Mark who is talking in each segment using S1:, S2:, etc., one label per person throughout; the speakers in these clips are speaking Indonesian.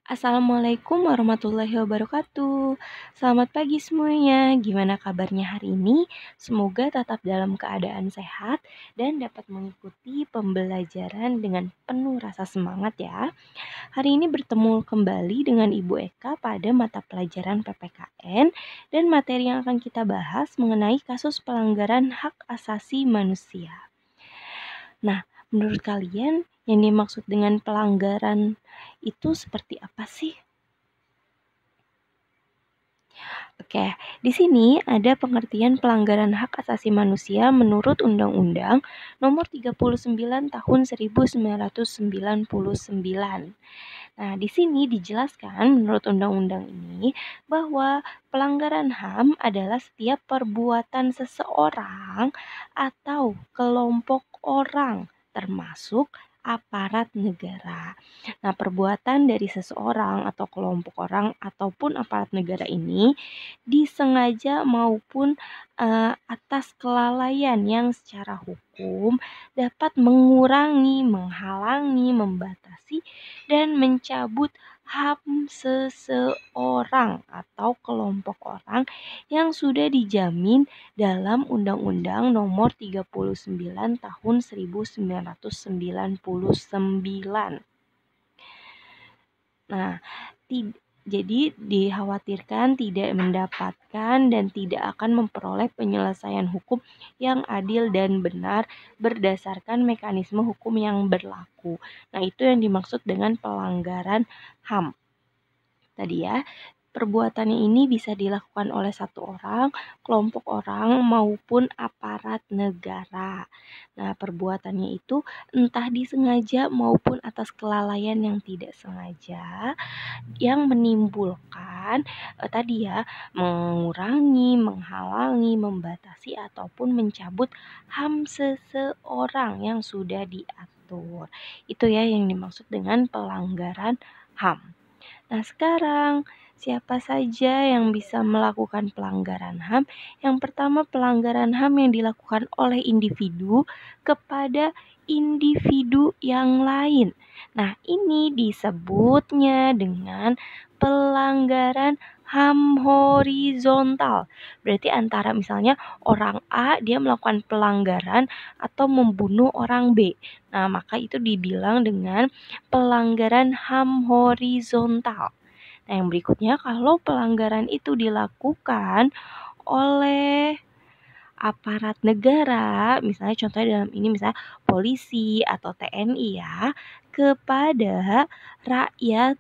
S1: Assalamualaikum warahmatullahi wabarakatuh. Selamat pagi semuanya. Gimana kabarnya hari ini? Semoga tetap dalam keadaan sehat dan dapat mengikuti pembelajaran dengan penuh rasa semangat ya. Hari ini bertemu kembali dengan Ibu Eka pada mata pelajaran PPKN dan materi yang akan kita bahas mengenai kasus pelanggaran hak asasi manusia. Nah, menurut kalian yang dimaksud dengan pelanggaran itu seperti apa sih? Oke, di sini ada pengertian pelanggaran hak asasi manusia menurut Undang-Undang Nomor 39 Tahun 1999. Nah, di sini dijelaskan menurut undang-undang ini bahwa pelanggaran HAM adalah setiap perbuatan seseorang atau kelompok orang termasuk aparat negara. Nah, perbuatan dari seseorang atau kelompok orang ataupun aparat negara ini disengaja maupun atas kelalaian yang secara hukum dapat mengurangi, menghalangi, membatasi, dan mencabut hak seseorang atau kelompok orang yang sudah dijamin dalam Undang-Undang Nomor 39 Tahun 1999. Nah, jadi dikhawatirkan tidak mendapatkan dan tidak akan memperoleh penyelesaian hukum yang adil dan benar berdasarkan mekanisme hukum yang berlaku. Nah, itu yang dimaksud dengan pelanggaran HAM. Tadi ya, perbuatannya ini bisa dilakukan oleh satu orang, kelompok orang, maupun aparat negara. Nah, perbuatannya itu entah disengaja maupun atas kelalaian yang tidak sengaja, yang menimbulkan tadi ya, mengurangi, menghalangi, membatasi, ataupun mencabut HAM seseorang yang sudah diatur. Itu ya yang dimaksud dengan pelanggaran HAM. Nah, sekarang siapa saja yang bisa melakukan pelanggaran HAM? Yang pertama, pelanggaran HAM yang dilakukan oleh individu kepada individu yang lain. Nah, ini disebutnya dengan pelanggaran HAM horizontal. Berarti antara misalnya orang A dia melakukan pelanggaran atau membunuh orang B. Nah, maka itu dibilang dengan pelanggaran HAM horizontal. Nah, yang berikutnya kalau pelanggaran itu dilakukan oleh aparat negara, misalnya contohnya dalam ini misalnya polisi atau TNI ya, kepada rakyat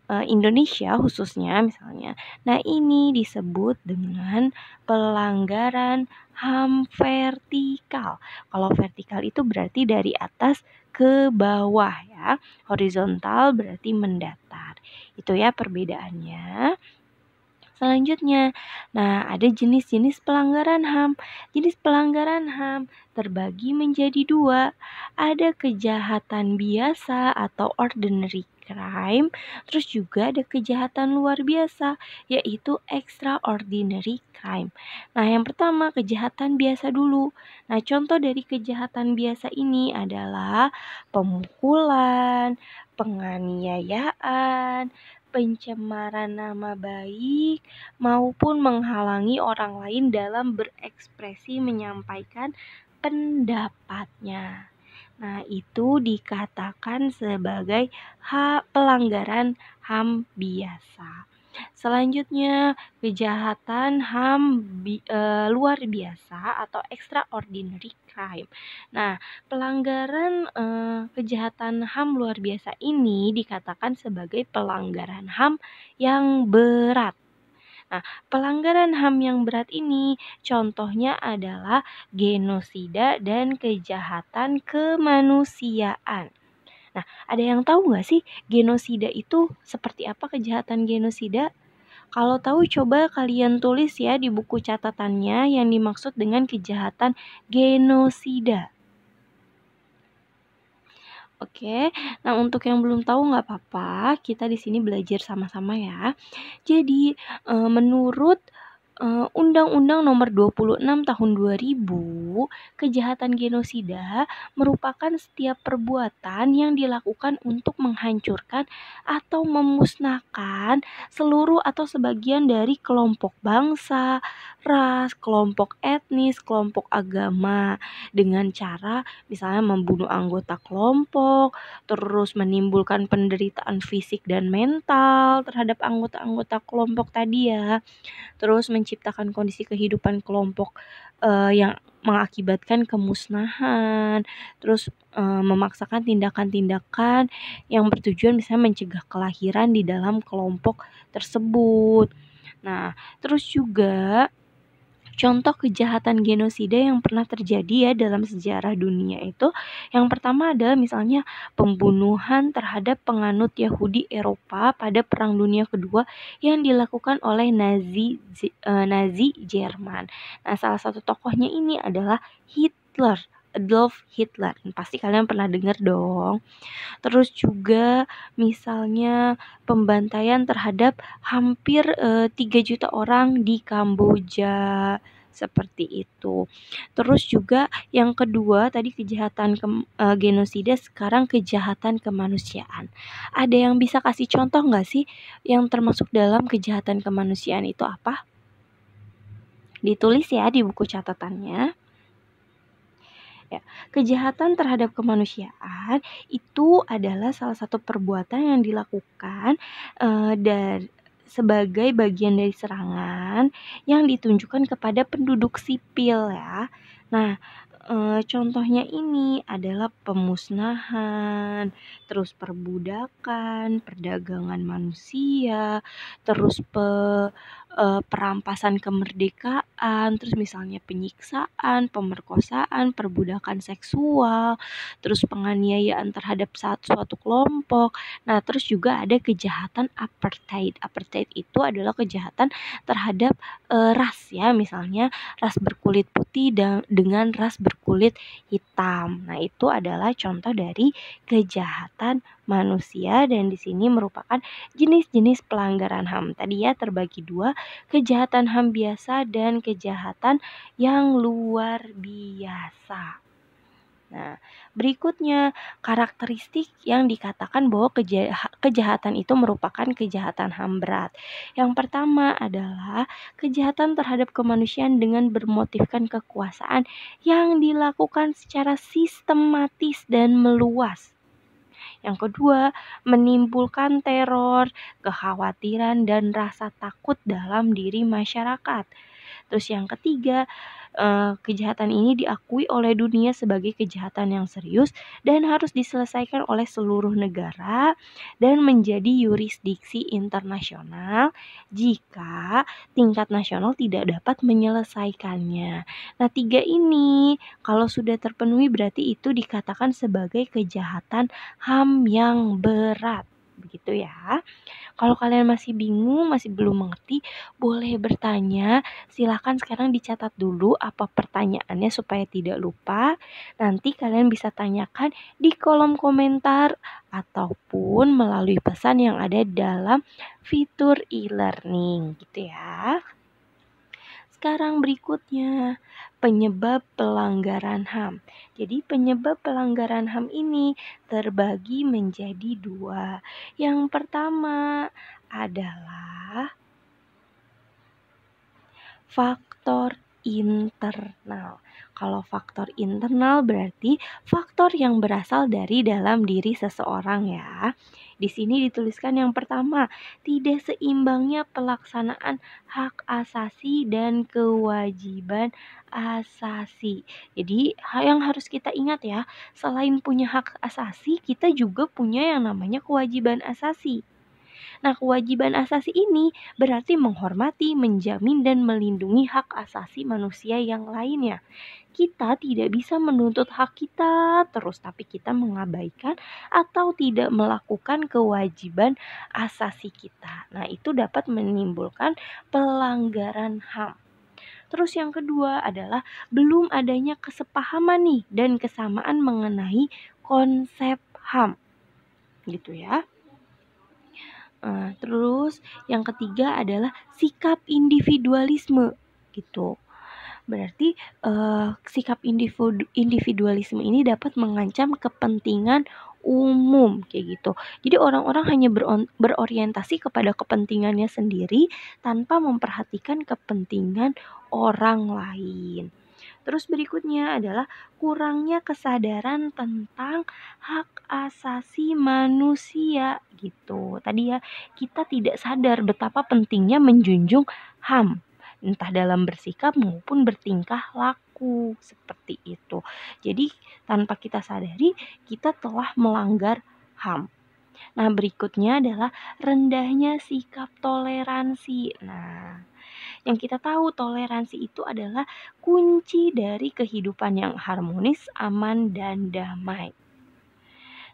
S1: Indonesia khususnya misalnya. Nah, ini disebut dengan pelanggaran HAM vertikal. Kalau vertikal itu berarti dari atas ke bawah ya. Horizontal berarti mendatar. Itu ya perbedaannya. Selanjutnya, nah ada jenis-jenis pelanggaran HAM. Jenis pelanggaran HAM terbagi menjadi dua. Ada kejahatan biasa atau ordinary crime, terus juga ada kejahatan luar biasa, yaitu extraordinary crime. Nah, yang pertama kejahatan biasa dulu. Nah, contoh dari kejahatan biasa ini adalah pemukulan, penganiayaan, pencemaran nama baik, maupun menghalangi orang lain dalam berekspresi menyampaikan pendapatnya. Nah, itu dikatakan sebagai pelanggaran HAM biasa. Selanjutnya, kejahatan HAM luar biasa atau extraordinary crime. Nah, pelanggaran kejahatan HAM luar biasa ini dikatakan sebagai pelanggaran HAM yang berat. Nah, pelanggaran HAM yang berat ini contohnya adalah genosida dan kejahatan kemanusiaan. Nah, ada yang tahu nggak sih genosida itu seperti apa kejahatan genosida? Kalau tahu coba kalian tulis ya di buku catatannya yang dimaksud dengan kejahatan genosida. Oke, nah untuk yang belum tahu nggak apa-apa, kita di sini belajar sama-sama ya. Jadi menurut Undang-Undang Nomor 26 Tahun 2000, kejahatan genosida merupakan setiap perbuatan yang dilakukan untuk menghancurkan atau memusnahkan seluruh atau sebagian dari kelompok bangsa, ras, kelompok etnis, kelompok agama dengan cara misalnya membunuh anggota kelompok, terus menimbulkan penderitaan fisik dan mental terhadap anggota-anggota kelompok tadi ya. Terus menciptakan kondisi kehidupan kelompok yang mengakibatkan kemusnahan, terus memaksakan tindakan-tindakan yang bertujuan misalnya mencegah kelahiran di dalam kelompok tersebut. Nah, terus juga contoh kejahatan genosida yang pernah terjadi ya dalam sejarah dunia itu, yang pertama adalah misalnya pembunuhan terhadap penganut Yahudi Eropa pada Perang Dunia Kedua yang dilakukan oleh Nazi Jerman. Nah, salah satu tokohnya ini adalah Hitler, Adolf Hitler. Pasti kalian pernah dengar dong. Terus juga misalnya pembantaian terhadap hampir 3 juta orang di Kamboja seperti itu. Terus juga yang kedua tadi kejahatan genosida, sekarang kejahatan kemanusiaan. Ada yang bisa kasih contoh nggak sih yang termasuk dalam kejahatan kemanusiaan itu apa? Ditulis ya di buku catatannya. Ya, kejahatan terhadap kemanusiaan itu adalah salah satu perbuatan yang dilakukan dan sebagai bagian dari serangan yang ditunjukkan kepada penduduk sipil ya. Nah, contohnya ini adalah pemusnahan, terus perbudakan, perdagangan manusia, terus perampasan kemerdekaan, terus misalnya penyiksaan, pemerkosaan, perbudakan seksual, terus penganiayaan terhadap suatu kelompok. Nah, terus juga ada kejahatan apartheid. Apartheid itu adalah kejahatan terhadap ras ya, misalnya ras berkulit putih dengan ras berkulit hitam. Nah, itu adalah contoh dari kejahatan manusia dan di sini merupakan jenis-jenis pelanggaran HAM. Tadi ya terbagi dua, kejahatan HAM biasa dan kejahatan yang luar biasa. Nah, berikutnya karakteristik yang dikatakan bahwa kejahatan itu merupakan kejahatan HAM berat. Yang pertama adalah kejahatan terhadap kemanusiaan dengan bermotifkan kekuasaan yang dilakukan secara sistematis dan meluas. Yang kedua, menimbulkan teror, kekhawatiran, dan rasa takut dalam diri masyarakat. Terus yang ketiga, kejahatan ini diakui oleh dunia sebagai kejahatan yang serius dan harus diselesaikan oleh seluruh negara dan menjadi yurisdiksi internasional jika tingkat nasional tidak dapat menyelesaikannya. Nah, tiga ini kalau sudah terpenuhi berarti itu dikatakan sebagai kejahatan HAM yang berat. Begitu ya. Kalau kalian masih bingung, masih belum mengerti, boleh bertanya. Silakan sekarang dicatat dulu apa pertanyaannya supaya tidak lupa. Nanti kalian bisa tanyakan di kolom komentar ataupun melalui pesan yang ada dalam fitur e-learning gitu ya. Sekarang berikutnya, penyebab pelanggaran HAM. Jadi penyebab pelanggaran HAM ini terbagi menjadi dua. Yang pertama adalah faktor internal. Kalau faktor internal berarti faktor yang berasal dari dalam diri seseorang ya. Di sini dituliskan yang pertama, tidak seimbangnya pelaksanaan hak asasi dan kewajiban asasi. Jadi yang harus kita ingat ya, selain punya hak asasi, kita juga punya yang namanya kewajiban asasi. Nah, kewajiban asasi ini berarti menghormati, menjamin, dan melindungi hak asasi manusia yang lainnya. Kita tidak bisa menuntut hak kita terus, tapi kita mengabaikan atau tidak melakukan kewajiban asasi kita. Nah, itu dapat menimbulkan pelanggaran HAM. Terus yang kedua adalah belum adanya kesepahaman nih dan kesamaan mengenai konsep HAM. Gitu ya. Terus yang ketiga adalah sikap individualisme gitu. Berarti sikap individualisme ini dapat mengancam kepentingan umum kayak gitu. Jadi orang-orang hanya berorientasi kepada kepentingannya sendiri tanpa memperhatikan kepentingan orang lain. Terus berikutnya adalah kurangnya kesadaran tentang hak asasi manusia gitu. Tadi ya, kita tidak sadar betapa pentingnya menjunjung HAM, entah dalam bersikap maupun bertingkah laku seperti itu. Jadi tanpa kita sadari, kita telah melanggar HAM. Nah, berikutnya adalah rendahnya sikap toleransi. Nah, yang kita tahu toleransi itu adalah kunci dari kehidupan yang harmonis, aman, dan damai.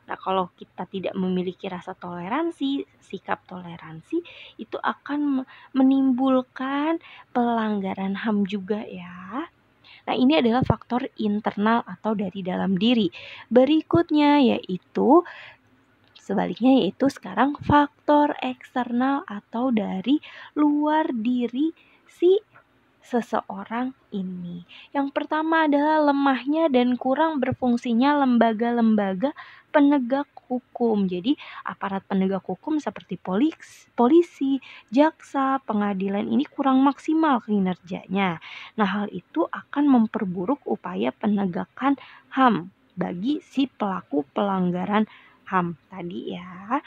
S1: Nah, kalau kita tidak memiliki rasa toleransi, sikap toleransi, itu akan menimbulkan pelanggaran HAM juga ya. Nah, ini adalah faktor internal atau dari dalam diri. Berikutnya yaitu sebaliknya yaitu sekarang faktor eksternal atau dari luar diri si seseorang ini. Yang pertama adalah lemahnya dan kurang berfungsinya lembaga-lembaga penegak hukum. Jadi aparat penegak hukum seperti polisi, jaksa, pengadilan ini kurang maksimal kinerjanya. Nah, hal itu akan memperburuk upaya penegakan HAM bagi si pelaku pelanggaran HAM tadi ya.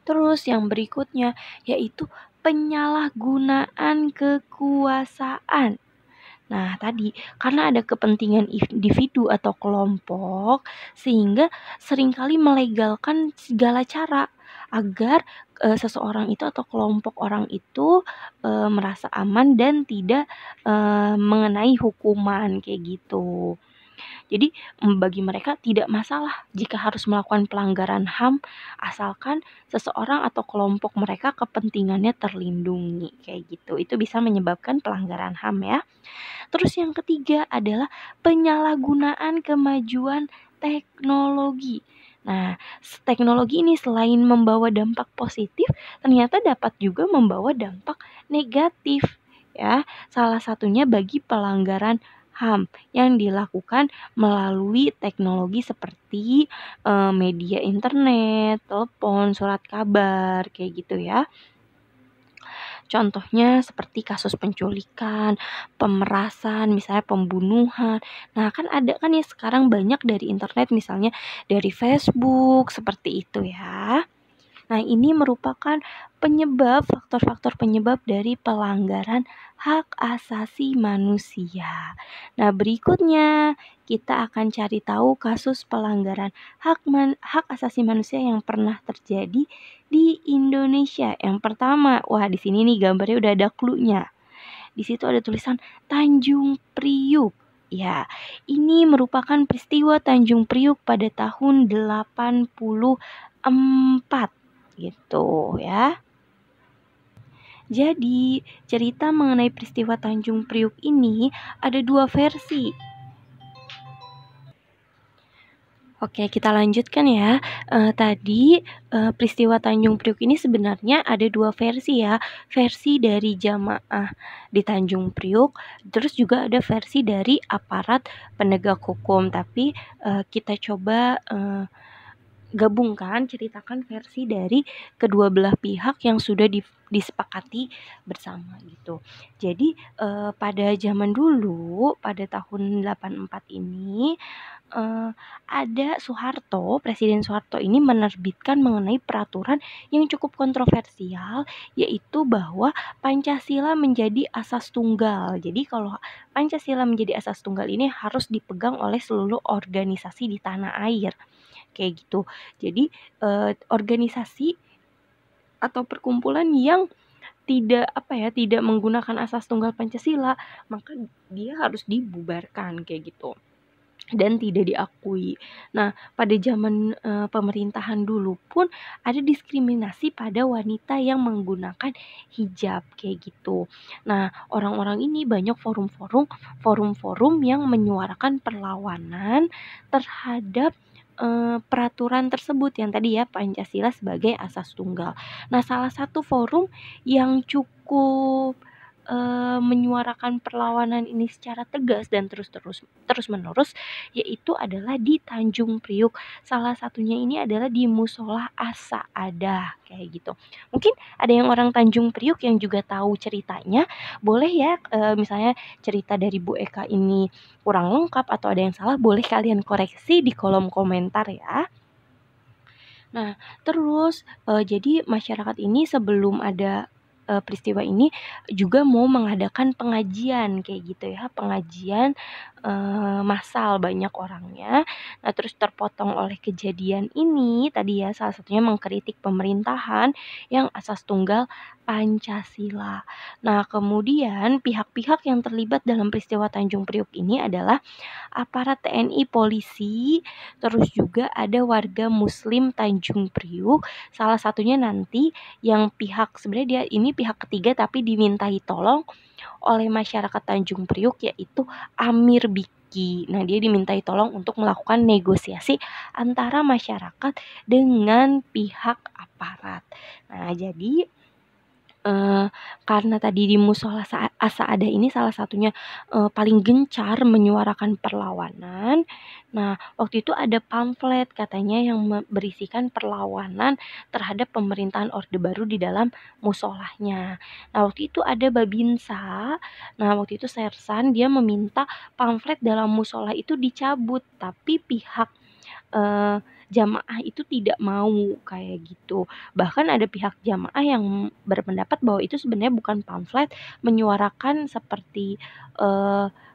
S1: Terus yang berikutnya yaitu penyalahgunaan kekuasaan. Nah, tadi karena ada kepentingan individu atau kelompok sehingga seringkali melegalkan segala cara agar seseorang itu atau kelompok orang itu merasa aman dan tidak mengenai hukuman kayak gitu. Jadi bagi mereka tidak masalah jika harus melakukan pelanggaran HAM asalkan seseorang atau kelompok mereka kepentingannya terlindungi kayak gitu. Itu bisa menyebabkan pelanggaran HAM ya. Terus yang ketiga adalah penyalahgunaan kemajuan teknologi. Nah, teknologi ini selain membawa dampak positif, ternyata dapat juga membawa dampak negatif ya. Salah satunya bagi pelanggaran HAM yang dilakukan melalui teknologi seperti media internet, telepon, surat kabar, kayak gitu ya. Contohnya seperti kasus penculikan, pemerasan, misalnya pembunuhan. Nah, kan ada kan ya sekarang banyak dari internet misalnya dari Facebook seperti itu ya. Nah, ini merupakan faktor-faktor penyebab dari pelanggaran hak asasi manusia. Nah, berikutnya kita akan cari tahu kasus pelanggaran hak asasi manusia yang pernah terjadi di Indonesia. Yang pertama, wah di sini nih gambarnya udah ada clue-nya. Di situ ada tulisan Tanjung Priuk. Ya, ini merupakan peristiwa Tanjung Priuk pada tahun 84 gitu ya. Jadi, cerita mengenai peristiwa Tanjung Priuk ini ada dua versi. Oke, kita lanjutkan ya. Tadi peristiwa Tanjung Priuk ini sebenarnya ada dua versi ya. Versi dari jamaah di Tanjung Priuk, terus juga ada versi dari aparat penegak hukum. Tapi kita coba gabungkan, ceritakan versi dari kedua belah pihak yang sudah disepakati bersama gitu. Jadi pada zaman dulu, pada tahun 84 ini ada Presiden Soeharto ini menerbitkan mengenai peraturan yang cukup kontroversial, yaitu bahwa Pancasila menjadi asas tunggal. Jadi kalau Pancasila menjadi asas tunggal ini harus dipegang oleh seluruh organisasi di tanah air. Kayak gitu. Jadi organisasi atau perkumpulan yang tidak menggunakan asas tunggal Pancasila, maka dia harus dibubarkan kayak gitu dan tidak diakui. Nah, pada zaman pemerintahan dulu pun ada diskriminasi pada wanita yang menggunakan hijab kayak gitu. Nah, orang-orang ini banyak forum-forum yang menyuarakan perlawanan terhadap peraturan tersebut yang tadi ya, Pancasila sebagai asas tunggal. Nah, salah satu forum yang cukup menyuarakan perlawanan ini secara tegas dan terus-menerus yaitu adalah di Tanjung Priuk. Salah satunya ini adalah di Musola As-Saadah kayak gitu. Mungkin ada yang orang Tanjung Priuk yang juga tahu ceritanya, boleh ya misalnya cerita dari Bu Eka ini kurang lengkap atau ada yang salah, boleh kalian koreksi di kolom komentar ya. Nah, terus jadi masyarakat ini sebelum ada peristiwa ini juga mau mengadakan pengajian kayak gitu ya, pengajian massal banyak orangnya. Nah, terus terpotong oleh kejadian ini tadi ya, salah satunya mengkritik pemerintahan yang asas tunggal Pancasila. Nah, kemudian pihak-pihak yang terlibat dalam peristiwa Tanjung Priuk ini adalah aparat TNI, polisi, terus juga ada warga muslim Tanjung Priuk. Salah satunya nanti yang sebenarnya dia ini pihak ketiga tapi dimintai tolong oleh masyarakat Tanjung Priuk yaitu Amir Biki. Nah, dia dimintai tolong untuk melakukan negosiasi antara masyarakat dengan pihak aparat. Nah, jadi karena tadi di Musola As-Saadah ini salah satunya paling gencar menyuarakan perlawanan. Nah, waktu itu ada pamflet katanya yang berisikan perlawanan terhadap pemerintahan Orde Baru di dalam musolahnya. Nah, waktu itu ada Babinsa. Nah, waktu itu Sersan dia meminta pamflet dalam musola itu dicabut, tapi pihak jamaah itu tidak mau kayak gitu. Bahkan ada pihak jamaah yang berpendapat bahwa itu sebenarnya bukan pamflet menyuarakan seperti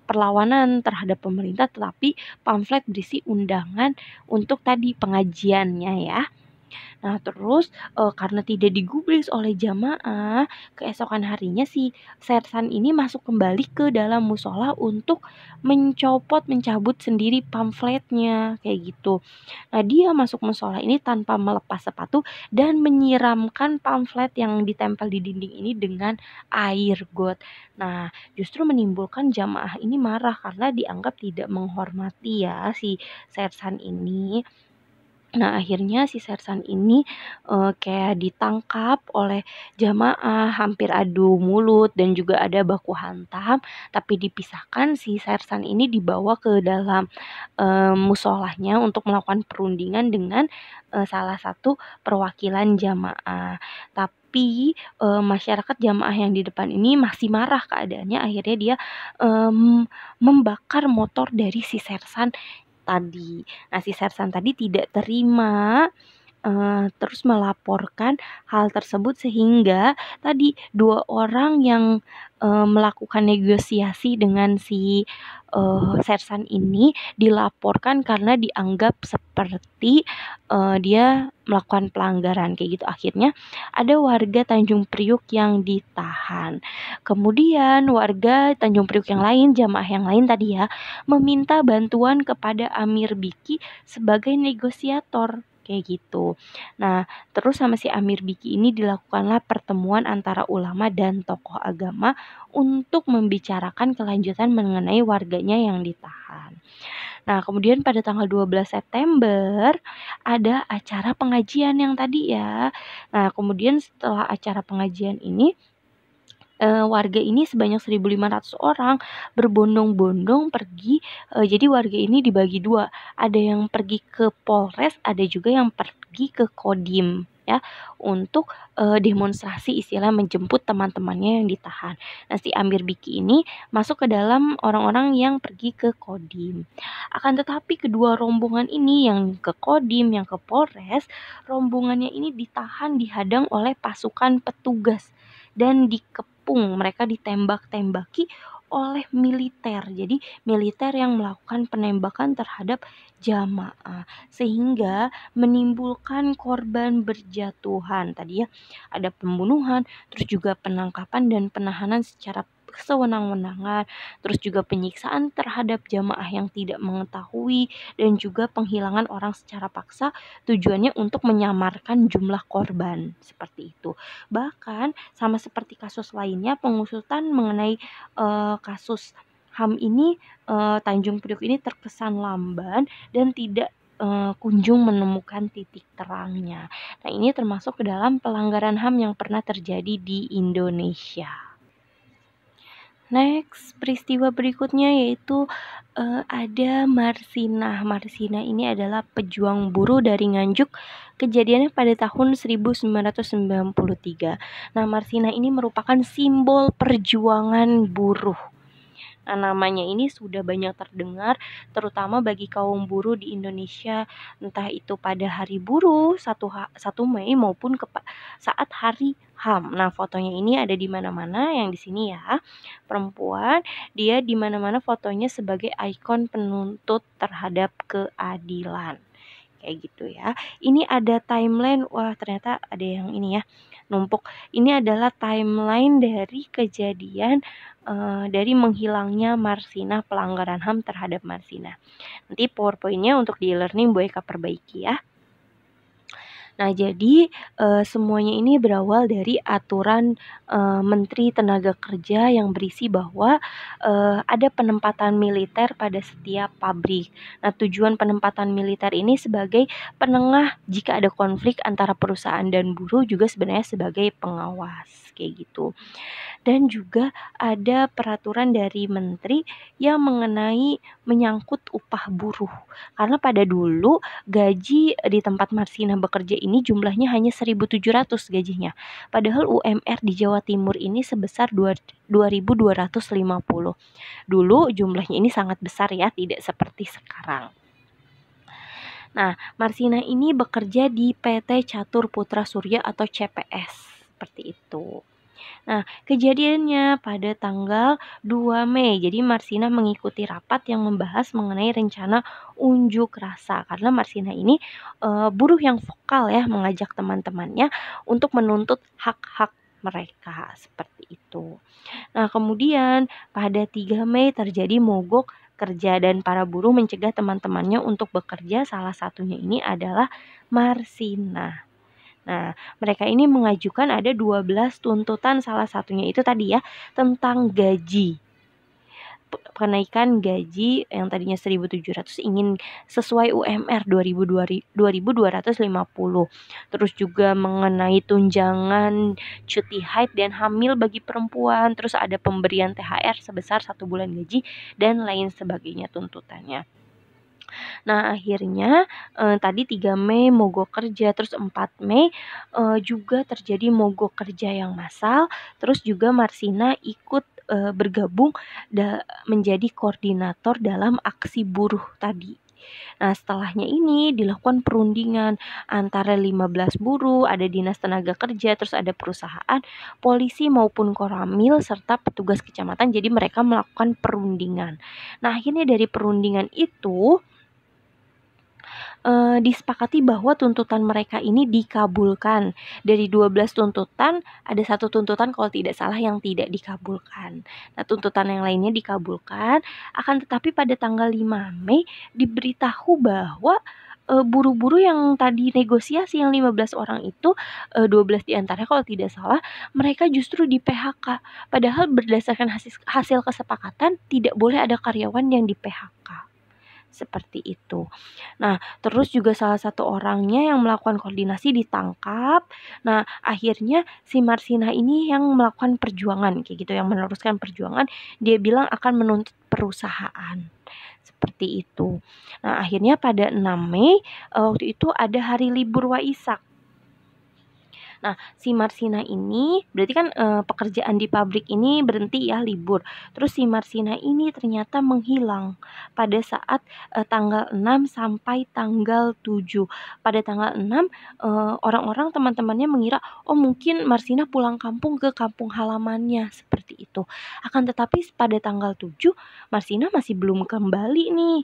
S1: perlawanan terhadap pemerintah, tetapi pamflet berisi undangan untuk tadi pengajiannya ya. Nah, terus karena tidak digubris oleh jamaah, keesokan harinya si Sersan ini masuk kembali ke dalam musola untuk mencabut sendiri pamfletnya kayak gitu. Nah, dia masuk musola ini tanpa melepas sepatu dan menyiramkan pamflet yang ditempel di dinding ini dengan air got. Nah, justru menimbulkan jamaah ini marah karena dianggap tidak menghormati ya si Sersan ini. Nah, akhirnya si Sersan ini kayak ditangkap oleh jamaah, hampir adu mulut dan juga ada baku hantam, tapi dipisahkan. Si Sersan ini dibawa ke dalam musolahnya untuk melakukan perundingan dengan salah satu perwakilan jamaah. Tapi masyarakat jamaah yang di depan ini masih marah keadaannya, akhirnya dia membakar motor dari si Sersan tadi. Nah, si Sersan tadi tidak terima, terus melaporkan hal tersebut sehingga tadi 2 orang yang melakukan negosiasi dengan si Sersan ini dilaporkan karena dianggap seperti dia melakukan pelanggaran kayak gitu. Akhirnya ada warga Tanjung Priuk yang ditahan. Kemudian warga Tanjung Priuk yang lain, jamaah yang lain tadi ya, meminta bantuan kepada Amir Biki sebagai negosiator kayak gitu. Nah, terus sama si Amir Biki ini dilakukanlah pertemuan antara ulama dan tokoh agama untuk membicarakan kelanjutan mengenai warganya yang ditahan. Nah, kemudian pada tanggal 12 September ada acara pengajian yang tadi ya. Nah, kemudian setelah acara pengajian ini warga ini sebanyak 1.500 orang berbondong-bondong pergi, jadi warga ini dibagi 2, ada yang pergi ke Polres, ada juga yang pergi ke Kodim ya, untuk demonstrasi istilah menjemput teman-temannya yang ditahan. Nah, si Amir Biki ini masuk ke dalam orang-orang yang pergi ke Kodim. Akan tetapi kedua rombongan ini yang ke Kodim, yang ke Polres, rombongannya ini ditahan, dihadang oleh pasukan petugas dan mereka ditembak-tembaki oleh militer. Jadi militer yang melakukan penembakan terhadap jamaah sehingga menimbulkan korban berjatuhan. Tadi ya ada pembunuhan, terus juga penangkapan dan penahanan secara sewenang-wenangan, terus juga penyiksaan terhadap jamaah yang tidak mengetahui dan juga penghilangan orang secara paksa, tujuannya untuk menyamarkan jumlah korban seperti itu. Bahkan sama seperti kasus lainnya, pengusutan mengenai kasus HAM ini Tanjung Priok ini terkesan lamban dan tidak kunjung menemukan titik terangnya. Nah, ini termasuk ke dalam pelanggaran HAM yang pernah terjadi di Indonesia. Next, peristiwa berikutnya yaitu ada Marsinah. Marsinah ini adalah pejuang buruh dari Nganjuk. Kejadiannya pada tahun 1993. Nah, Marsinah ini merupakan simbol perjuangan buruh. Nah, namanya ini sudah banyak terdengar, terutama bagi kaum buruh di Indonesia, entah itu pada Hari Buruh 1 Mei maupun saat Hari HAM. Nah, fotonya ini ada di mana-mana, yang di sini ya, perempuan, dia di mana-mana fotonya sebagai ikon penuntut terhadap keadilan. Kayak gitu ya. Ini ada timeline, wah ternyata ada yang ini ya, numpuk. Ini adalah timeline dari kejadian dari menghilangnya Marsinah, pelanggaran HAM terhadap Marsinah. Nanti PowerPoint-nya untuk di e-learning Bu Eka perbaiki ya. Nah, jadi semuanya ini berawal dari aturan Menteri Tenaga Kerja yang berisi bahwa ada penempatan militer pada setiap pabrik. Nah, tujuan penempatan militer ini sebagai penengah jika ada konflik antara perusahaan dan buruh, juga sebenarnya sebagai pengawas kayak gitu. Dan juga ada peraturan dari menteri yang mengenai menyangkut upah buruh. Karena pada dulu gaji di tempat Marsinah bekerja ini jumlahnya hanya 1.700 gajinya. Padahal UMR di Jawa Timur ini sebesar 2.250. Dulu jumlahnya ini sangat besar ya, tidak seperti sekarang. Nah, Marsinah ini bekerja di PT Catur Putra Surya atau CPS. Seperti itu. Nah, kejadiannya pada tanggal 2 Mei. Jadi Marsinah mengikuti rapat yang membahas mengenai rencana unjuk rasa. Karena Marsinah ini buruh yang vokal ya, mengajak teman-temannya untuk menuntut hak-hak mereka. Seperti itu. Nah, kemudian pada 3 Mei terjadi mogok kerja dan para buruh mencegah teman-temannya untuk bekerja. Salah satunya ini adalah Marsinah. Nah, mereka ini mengajukan ada 12 tuntutan, salah satunya itu tadi ya, tentang gaji. Kenaikan gaji yang tadinya 1.700 ingin sesuai UMR 2.250. Terus juga mengenai tunjangan cuti haid dan hamil bagi perempuan. Terus ada pemberian THR sebesar 1 bulan gaji dan lain sebagainya tuntutannya. Nah, akhirnya tadi 3 Mei mogok kerja, terus 4 Mei juga terjadi mogok kerja yang massal, terus juga Marsinah ikut bergabung menjadi koordinator dalam aksi buruh tadi. Nah, setelahnya ini dilakukan perundingan antara 15 buruh, ada Dinas Tenaga Kerja, terus ada perusahaan, polisi maupun Koramil, serta petugas kecamatan. Jadi mereka melakukan perundingan. Nah, akhirnya dari perundingan itu disepakati bahwa tuntutan mereka ini dikabulkan. Dari 12 tuntutan, ada 1 tuntutan kalau tidak salah yang tidak dikabulkan. Nah, tuntutan yang lainnya dikabulkan, akan tetapi pada tanggal 5 Mei diberitahu bahwa buruh-buruh yang tadi negosiasi yang 15 orang itu, 12 diantaranya kalau tidak salah, mereka justru di PHK. Padahal berdasarkan hasil kesepakatan tidak boleh ada karyawan yang di PHK. Seperti itu. Nah, terus juga salah satu orangnya yang melakukan koordinasi ditangkap. Nah, akhirnya si Marsinah ini yang melakukan perjuangan kayak gitu, yang meneruskan perjuangan. Dia bilang akan menuntut perusahaan. Seperti itu. Nah, akhirnya pada 6 Mei waktu itu ada hari libur Waisak. Nah, si Marsinah ini berarti kan pekerjaan di pabrik ini berhenti ya, libur. Terus si Marsinah ini ternyata menghilang pada saat tanggal 6 sampai tanggal 7. Pada tanggal 6 orang-orang teman-temannya mengira oh mungkin Marsinah pulang kampung ke kampung halamannya seperti itu. Akan tetapi pada tanggal 7 Marsinah masih belum kembali nih.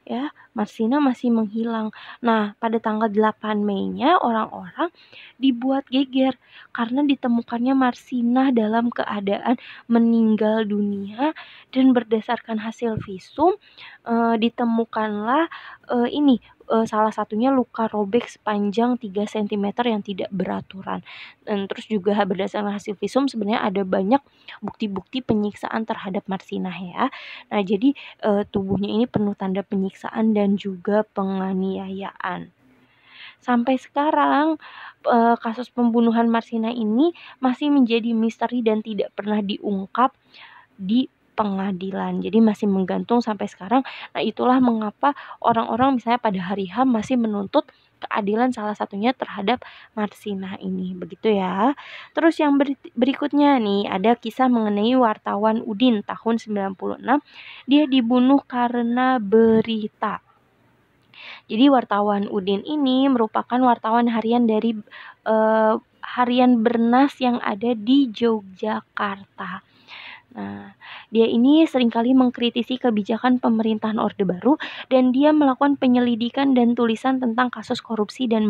S1: Ya, Marsinah masih menghilang. Nah, pada tanggal 8 Mei-nya orang-orang dibuat geger karena ditemukannya Marsinah dalam keadaan meninggal dunia, dan berdasarkan hasil visum ditemukanlah ini salah satunya luka robek sepanjang 3 cm yang tidak beraturan. Dan terus juga berdasarkan hasil visum sebenarnya ada banyak bukti-bukti penyiksaan terhadap Marsinah ya. Nah, jadi tubuhnya ini penuh tanda penyiksaan dan juga penganiayaan. Sampai sekarang kasus pembunuhan Marsinah ini masih menjadi misteri dan tidak pernah diungkap di pengadilan. Jadi masih menggantung sampai sekarang. Nah, itulah mengapa orang-orang misalnya pada hari HAM masih menuntut keadilan salah satunya terhadap Marsinah ini. Begitu ya. Terus yang berikutnya nih ada kisah mengenai wartawan Udin tahun 96. Dia dibunuh karena berita. Jadi wartawan Udin ini merupakan wartawan harian dari harian Bernas yang ada di Yogyakarta. Nah, dia ini seringkali mengkritisi kebijakan pemerintahan Orde Baru dan dia melakukan penyelidikan dan tulisan tentang kasus korupsi dan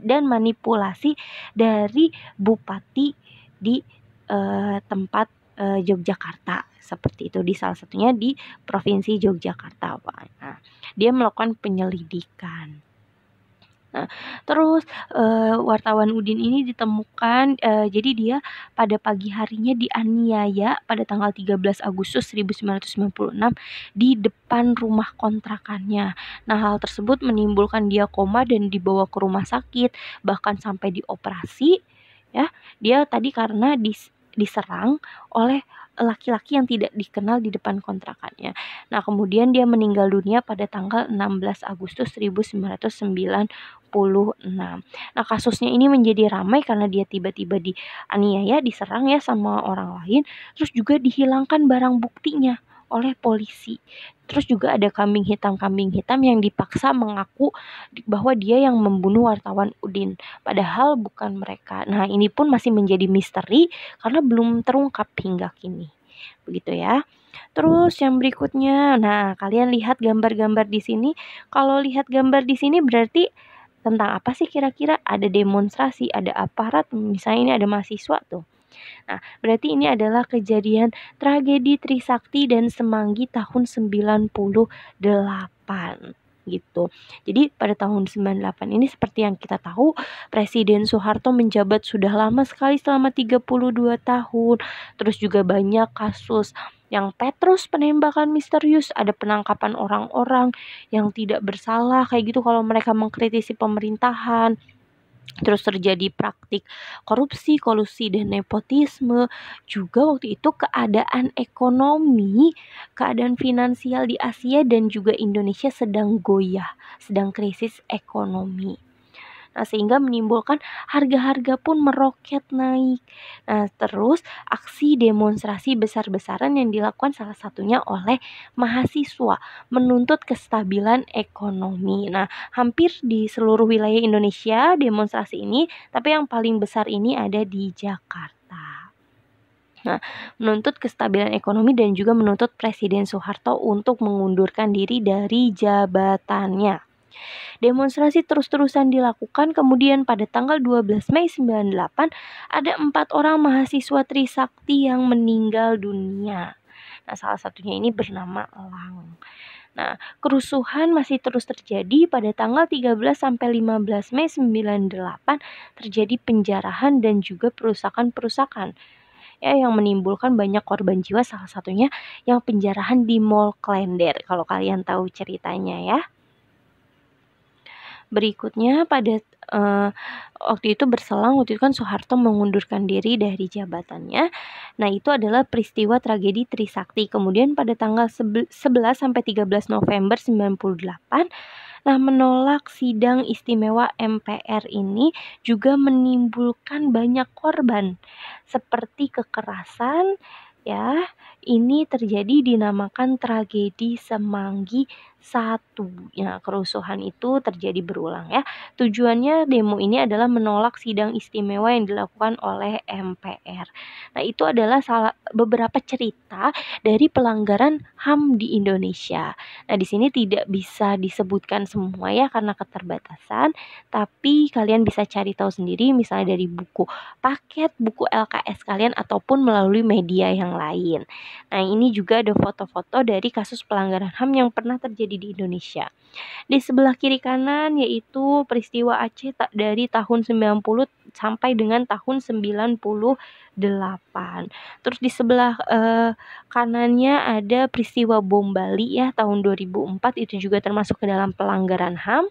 S1: manipulasi dari bupati di tempat Yogyakarta. Seperti itu, di salah satunya di Provinsi Yogyakarta. Nah, dia melakukan penyelidikan. Nah, terus wartawan Udin ini ditemukan, jadi dia pada pagi harinya dianiaya pada tanggal 13 Agustus 1996 di depan rumah kontrakannya. Nah, hal tersebut menimbulkan dia koma dan dibawa ke rumah sakit, bahkan sampai dioperasi ya. Dia tadi karena diserang oleh laki-laki yang tidak dikenal di depan kontrakannya. Nah, kemudian dia meninggal dunia pada tanggal 16 Agustus 1996. Nah, kasusnya ini menjadi ramai karena dia tiba-tiba dianiaya, diserang ya sama orang lain, terus juga dihilangkan barang buktinya oleh polisi. Terus juga ada kambing hitam yang dipaksa mengaku bahwa dia yang membunuh wartawan Udin, padahal bukan mereka. Nah, ini pun masih menjadi misteri karena belum terungkap hingga kini. Begitu ya. Terus yang berikutnya, nah kalian lihat gambar-gambar di sini. Kalau lihat gambar di sini berarti tentang apa sih kira-kira? Ada demonstrasi, ada aparat, misalnya ini ada mahasiswa tuh. Nah, berarti ini adalah kejadian tragedi Trisakti dan Semanggi tahun 98 gitu. Jadi pada tahun 98 ini seperti yang kita tahu, Presiden Soeharto menjabat sudah lama sekali selama 32 tahun. Terus juga banyak kasus yang Petrus penembakan misterius, ada penangkapan orang-orang yang tidak bersalah kayak gitu kalau mereka mengkritisi pemerintahan. Terus terjadi praktik korupsi, kolusi, dan nepotisme. Juga waktu itu keadaan ekonomi, keadaan finansial di Asia dan juga Indonesia sedang goyah, sedang krisis ekonomi. Nah, sehingga menimbulkan harga-harga pun meroket naik. Nah, terus aksi demonstrasi besar-besaran yang dilakukan salah satunya oleh mahasiswa menuntut kestabilan ekonomi. Nah, hampir di seluruh wilayah Indonesia demonstrasi ini, tapi yang paling besar ini ada di Jakarta. Nah, menuntut kestabilan ekonomi dan juga menuntut Presiden Soeharto untuk mengundurkan diri dari jabatannya. Demonstrasi terus-terusan dilakukan, kemudian pada tanggal 12 Mei 98 ada 4 orang mahasiswa Trisakti yang meninggal dunia. Nah, salah satunya ini bernama Elang. Nah, kerusuhan masih terus terjadi pada tanggal 13 sampai 15 Mei 98 terjadi penjarahan dan juga perusakan-perusakan ya yang menimbulkan banyak korban jiwa, salah satunya yang penjarahan di Mall Klender kalau kalian tahu ceritanya ya. Berikutnya pada waktu itu kan Soeharto mengundurkan diri dari jabatannya. Nah, itu adalah peristiwa tragedi Trisakti. Kemudian pada tanggal 11 sampai 13 November 98, nah menolak sidang istimewa MPR ini juga menimbulkan banyak korban seperti kekerasan ya. Ini terjadi dinamakan tragedi Semanggi 1. Ya, kerusuhan itu terjadi berulang ya. Tujuannya demo ini adalah menolak sidang istimewa yang dilakukan oleh MPR. Nah, itu adalah beberapa cerita dari pelanggaran HAM di Indonesia. Nah, di sini tidak bisa disebutkan semua ya karena keterbatasan, tapi kalian bisa cari tahu sendiri misalnya dari buku paket, buku LKS kalian ataupun melalui media yang lain. Nah, ini juga ada foto-foto dari kasus pelanggaran HAM yang pernah terjadi terjadi di Indonesia. Di sebelah kiri kanan yaitu peristiwa Aceh dari tahun 90 sampai dengan tahun 98. Terus di sebelah kanannya ada peristiwa bom Bali ya tahun 2004, itu juga termasuk ke dalam pelanggaran HAM.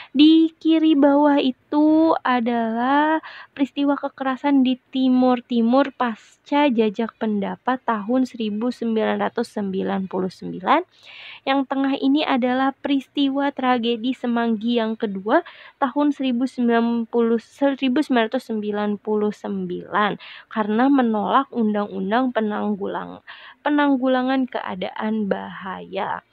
S1: Di kiri bawah itu adalah peristiwa kekerasan di Timur Timur pasca jajak pendapat tahun 1999. Yang tengah ini adalah peristiwa tragedi Semanggi yang kedua tahun 1999 karena menolak undang-undang penanggulangan keadaan bahaya.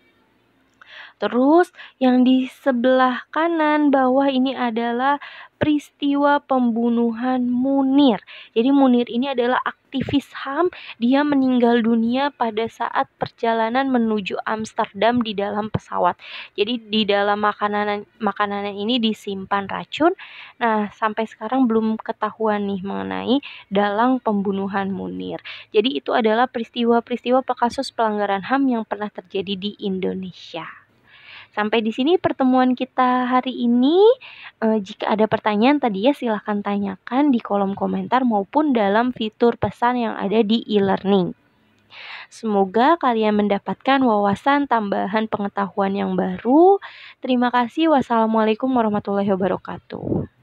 S1: Terus yang di sebelah kanan bawah ini adalah peristiwa pembunuhan Munir. Jadi Munir ini adalah aktivis HAM. Dia meninggal dunia pada saat perjalanan menuju Amsterdam di dalam pesawat. Jadi di dalam makanan ini disimpan racun. Nah, sampai sekarang belum ketahuan nih mengenai dalang pembunuhan Munir. Jadi itu adalah peristiwa-peristiwa kasus pelanggaran HAM yang pernah terjadi di Indonesia. Sampai di sini pertemuan kita hari ini. Jika ada pertanyaan tadi ya silahkan tanyakan di kolom komentar maupun dalam fitur pesan yang ada di e-learning. Semoga kalian mendapatkan wawasan tambahan pengetahuan yang baru. Terima kasih. Wassalamualaikum warahmatullahi wabarakatuh.